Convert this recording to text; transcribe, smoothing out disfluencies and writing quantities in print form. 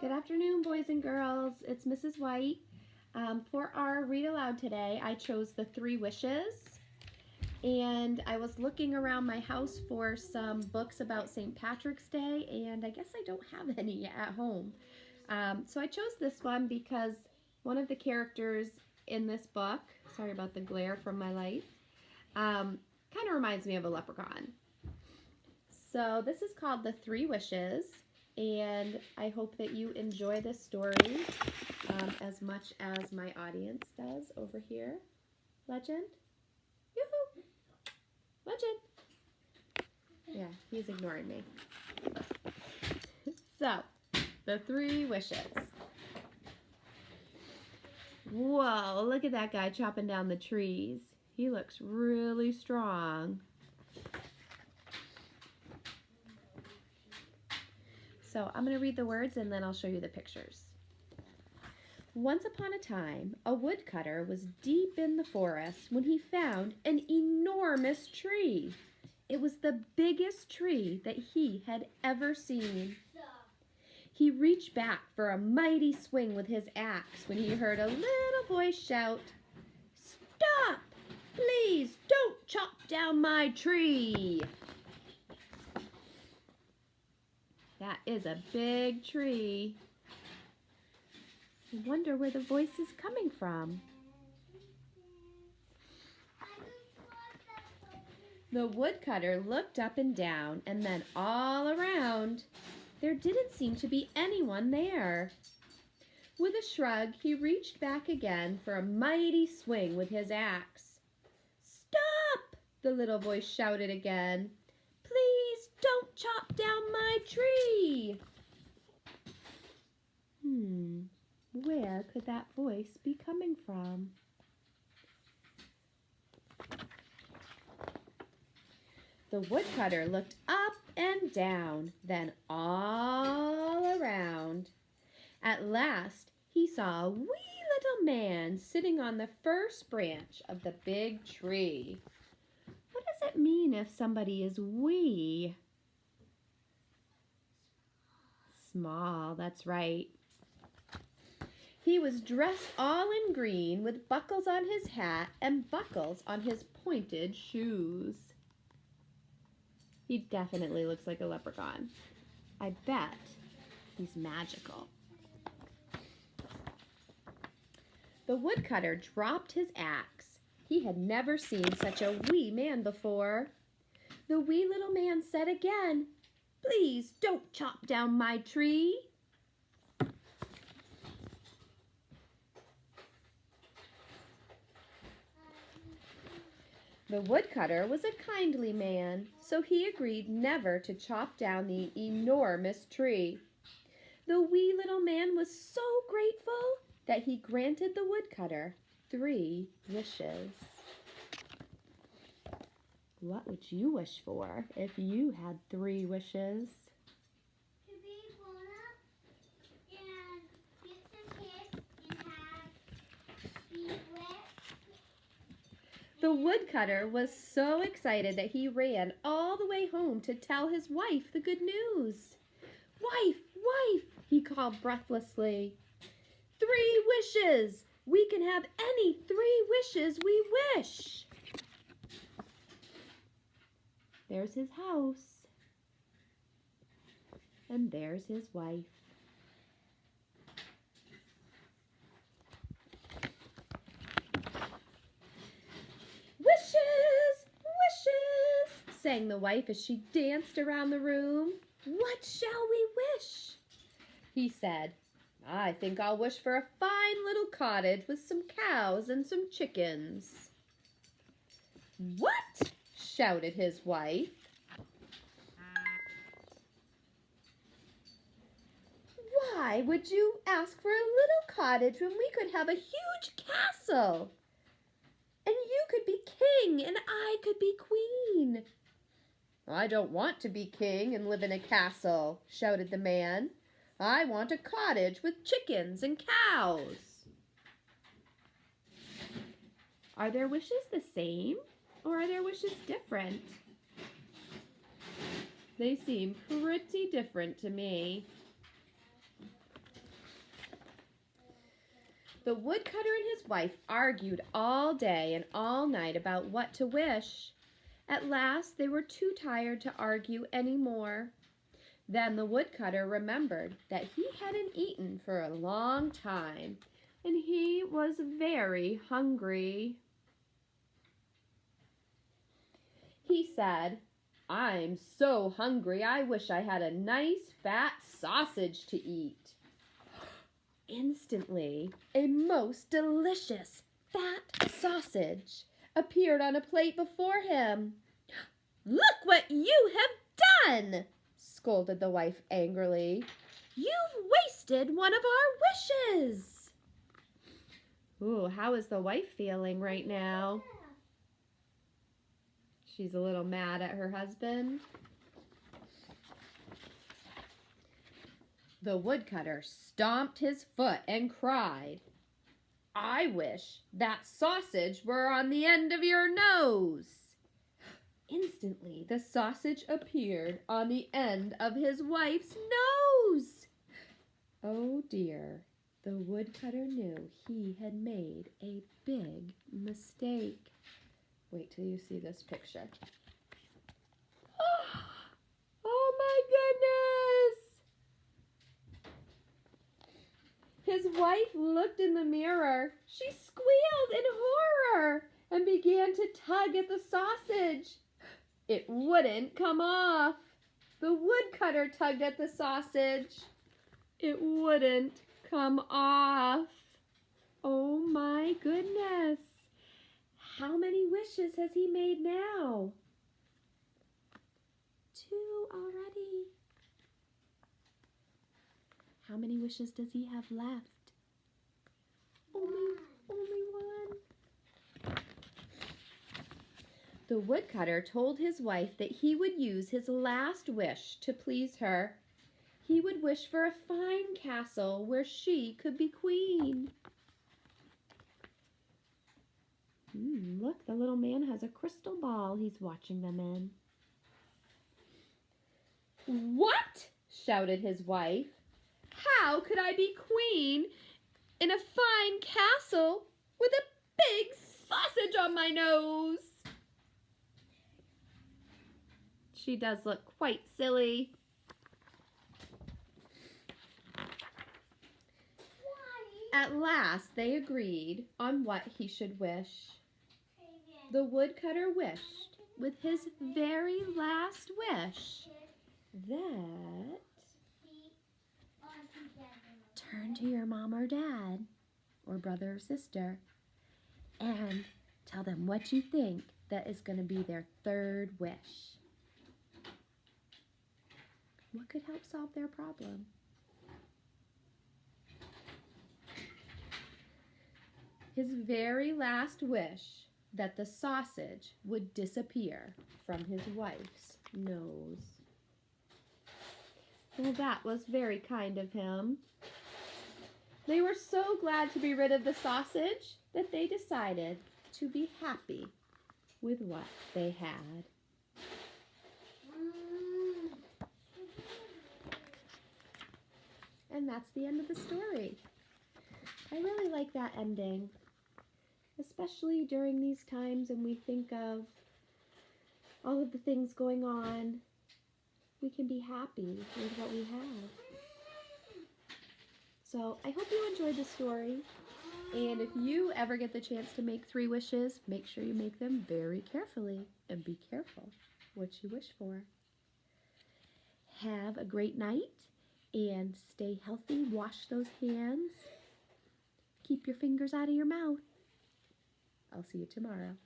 Good afternoon, boys and girls. It's Mrs. White. For our read aloud today, I chose the 3 Wishes. And I was looking around my house for some books about St. Patrick's Day, and I guess I don't have any at home. So I chose this one because one of the characters in this book, sorry about the glare from my lights, kind of reminds me of a leprechaun. So this is called The 3 Wishes. And I hope that you enjoy this story as much as my audience does over here. Legend? Yoo-hoo! Legend! Yeah, he's ignoring me. So, the 3 Wishes. Whoa, look at that guy chopping down the trees. He looks really strong. So I'm going to read the words and then I'll show you the pictures. Once upon a time, a woodcutter was deep in the forest when he found an enormous tree. It was the biggest tree that he had ever seen. He reached back for a mighty swing with his axe when he heard a little voice shout, "Stop! Please don't chop down my tree!" That is a big tree. I wonder where the voice is coming from. The woodcutter looked up and down and then all around. There didn't seem to be anyone there. With a shrug, he reached back again for a mighty swing with his axe. "Stop!" the little voice shouted again. "Please don't chop down my tree." Where could that voice be coming from? The woodcutter looked up and down, then all around. At last, he saw a wee little man sitting on the first branch of the big tree. What does it mean if somebody is wee? Small, that's right. He was dressed all in green with buckles on his hat and buckles on his pointed shoes. He definitely looks like a leprechaun. I bet he's magical. The woodcutter dropped his axe. He had never seen such a wee man before. The wee little man said again, "Please don't chop down my tree." The woodcutter was a kindly man, so he agreed never to chop down the enormous tree. The wee little man was so grateful that he granted the woodcutter 3 wishes. What would you wish for if you had 3 wishes? To be grown up and get some kids and be rich. The woodcutter was so excited that he ran all the way home to tell his wife the good news. "Wife, wife," he called breathlessly. 3 wishes! We can have any 3 wishes we wish. There's his house. And there's his wife. "Wishes! Wishes!" sang the wife as she danced around the room. "What shall we wish?" He said, "I think I'll wish for a fine little cottage with some cows and some chickens." "What?" shouted his wife. "Why would you ask for a little cottage when we could have a huge castle? And you could be king and I could be queen." "I don't want to be king and live in a castle," shouted the man. "I want a cottage with chickens and cows." Are their wishes the same or are their wishes different? They seem pretty different to me. The woodcutter and his wife argued all day and all night about what to wish. At last, they were too tired to argue any more. Then the woodcutter remembered that he hadn't eaten for a long time, and he was very hungry. He said, "I'm so hungry, I wish I had a nice fat sausage to eat." Instantly, a most delicious fat sausage appeared on a plate before him. "Look what you have done!" scolded the wife angrily. "You've wasted one of our wishes." Ooh, how is the wife feeling right now? She's a little mad at her husband. The woodcutter stomped his foot and cried, "I wish that sausage were on the end of your nose." Instantly, the sausage appeared on the end of his wife's nose. Oh dear, the woodcutter knew he had made a big mistake. Wait till you see this picture. Oh my goodness! His wife looked in the mirror. She squealed in horror and began to tug at the sausage. It wouldn't come off. The woodcutter tugged at the sausage. It wouldn't come off. Oh my goodness. How many wishes has he made now? 2 already. How many wishes does he have left? Only one. The woodcutter told his wife that he would use his last wish to please her. He would wish for a fine castle where she could be queen. Look, the little man has a crystal ball he's watching them in. "What?" shouted his wife. "How could I be queen in a fine castle with a big sausage on my nose?" She does look quite silly. At last they agreed on what he should wish. The woodcutter wished, with his very last wish, that turn to your mom or dad, or brother or sister, and tell them what you think that is going to be their third wish. What could help solve their problem? His very last wish, that the sausage would disappear from his wife's nose. Well, that was very kind of him. They were so glad to be rid of the sausage that they decided to be happy with what they had. And that's the end of the story. I really like that ending, especially during these times when we think of all of the things going on. We can be happy with what we have. So I hope you enjoyed the story. And if you ever get the chance to make 3 wishes, make sure you make them very carefully and be careful what you wish for. Have a great night and stay healthy. Wash those hands. Keep your fingers out of your mouth. I'll see you tomorrow.